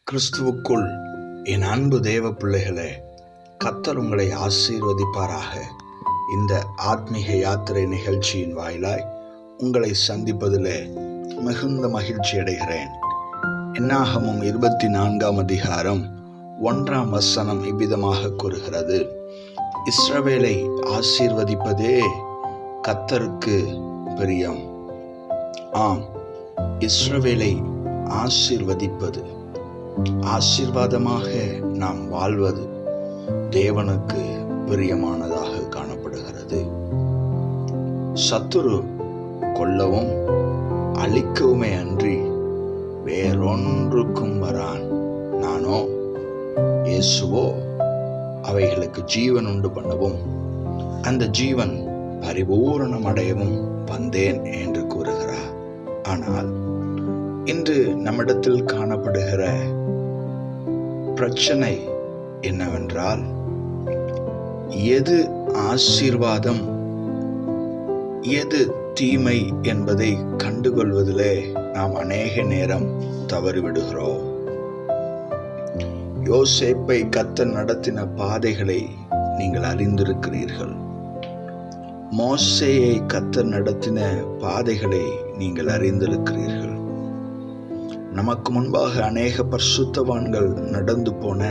கிறிஸ்துவுக்குள் என் அன்பு தேவ பிள்ளைகளே, கர்த்தர் உங்களை ஆசீர்வதிப்பாராக. இந்த ஆத்மீக யாத்திரை நிகழ்ச்சியின் வாயிலாய் உங்களை சந்திப்பதிலே மிகுந்த மகிழ்ச்சி அடைகிறேன். என்னாகமம் 24 அதிகாரம் 1 இவ்விதமாக கூறுகிறது: இஸ்ரவேலை ஆசீர்வதிப்பதே கர்த்தருக்கு பிரியம். ஆம், இஸ்ரவேலை ஆசீர்வதிப்பது, ஆசீர்வாதமாக நாம் வாழ்வது தேவனுக்கு பிரியமானதாக காணப்படுகிறது. சத்துரு கொல்லவும் அழிக்கவுமே அன்றி வேறொன்றுக்கும் வரான். நானோ, இயேசுவோ அவைகளுக்கு ஜீவன் உண்டு பண்ணவும் அந்த ஜீவன் பரிபூரணம் அடையவும் வந்தேன் என்று கூறுகிறார். ஆனால் இன்று நம்மிடத்தில் காணப்படுகிற பிரச்சனை என்னவென்றால், எது ஆசீர்வாதம் எது தீமை என்பதை கண்டுகொள்வதிலே நாம் அநேக நேரம் தவறிவிடுகிறோம். யோசேப்பை கர்த்தர் நடத்தின பாதைகளை நீங்கள் அறிந்திருக்கிறீர்கள். மோசேயை கர்த்தர் நடத்தின பாதைகளை நீங்கள் அறிந்திருக்கிறீர்கள். நமக்கு முன்பாக அநேக பரிசுத்தவான்கள் நடந்து போன,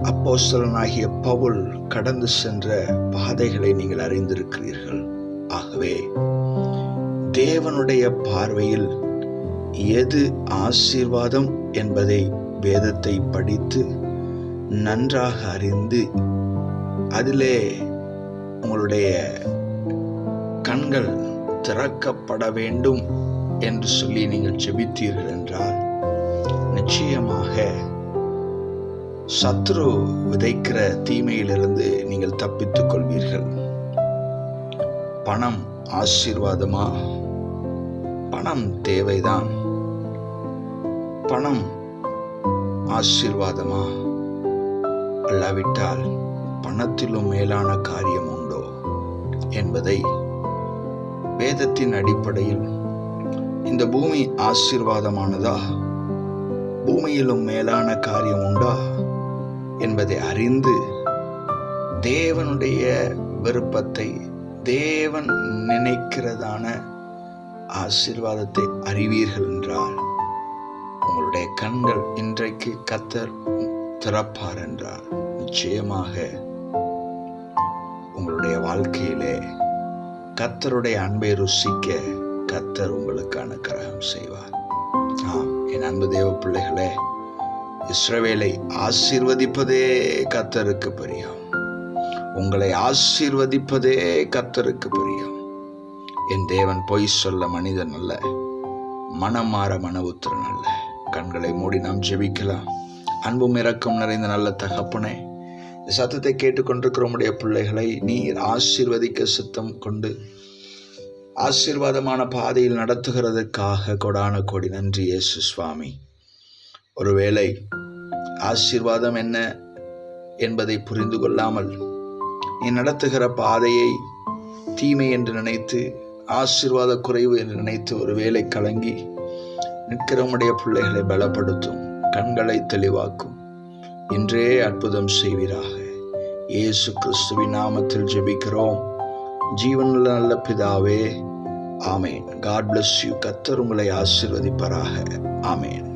அப்போஸ்தலனாகிய பவுல் கடந்து சென்ற பாதைகளை நீங்கள் அறிந்திருக்கிறீர்கள். ஆகவே தேவனுடைய பார்வையில் எது ஆசீர்வாதம் என்பதை வேதத்தை படித்து நன்றாக அறிந்து அதிலே உங்களுடைய கண்கள் திறக்கப்பட வேண்டும் என்று சொல்லி நீங்கள் ஜெபித்தீர்கள் என்றால், நிச்சயமாக சத்ரு விதைக்கிற தீமையிலிருந்து நீங்கள் தப்பித்துக் கொள்வீர்கள். பணம் ஆசீர்வாதமா? பணம் தேவைதான். பணம் ஆசீர்வாதமா? அல்லாவிட்டால் பணத்திலும் மேலான காரியம் உண்டோ என்பதை வேதத்தின் அடிப்படையில், இந்த பூமி ஆசீர்வாதமானதா, பூமியிலும் மேலான காரியம் உண்டா என்பதை அறிந்து தேவனுடைய விருப்பத்தை, தேவன் நினைக்கிறதான ஆசீர்வாதத்தை அறிவீர்கள் என்றால், உங்களுடைய கண்கள் இன்றைக்கு கர்த்தர் திறப்பார் என்றால், நிச்சயமாக உங்களுடைய வாழ்க்கையிலே கர்த்தருடைய அன்பை ருசிக்க கர்த்தர் உங்களுக்கு அனுக்கிரகம் செய்வார். ஆம், என் அன்பு தேவ பிள்ளைகளே, இஸ்ரவேலை ஆசீர்வதிப்பதே கர்த்தருக்கு பிரியம். உங்களை ஆசீர்வதிப்பதே கர்த்தருக்கு பிரியம். என் தேவன் பொய் சொல்ல மனிதன் அல்ல, மனம் மாற மனவுத்திரன் அல்ல. கண்களை மூடி நாம் ஜெபிக்கலாம். அன்பும் இரக்கம் நிறைந்த நல்ல தகப்பனே, சத்தத்தை கேட்டுக்கொண்டிருக்கிற உம்முடைய பிள்ளைகளை நீர் ஆசீர்வதிக்க சித்தம் கொண்டு ஆசீர்வாதமான பாதையில் நடத்துகிறதுக்காக கொடான கோடி நன்றி இயேசு சுவாமி. ஒருவேளை ஆசீர்வாதம் என்ன என்பதை புரிந்து கொள்ளாமல் நீ நடத்துகிற பாதையை தீமை என்று நினைத்து, ஆசீர்வாத குறைவு என்று நினைத்து ஒருவேளை கலங்கி நிற்கிற உம்முடைய பிள்ளைகளை பலப்படுத்தும், கண்களை தெளிவாக்கும். இன்றே அற்புதம் செய்வீராக. இயேசு கிறிஸ்துவின் நாமத்தில் ஜெபிக்கிறோம் ஜீவனுள்ள நல்ல பிதாவே. ஆமேன். God bless you. கர்த்தர் உங்களை ஆசீர்வதிப்பாராக. ஆமேன்.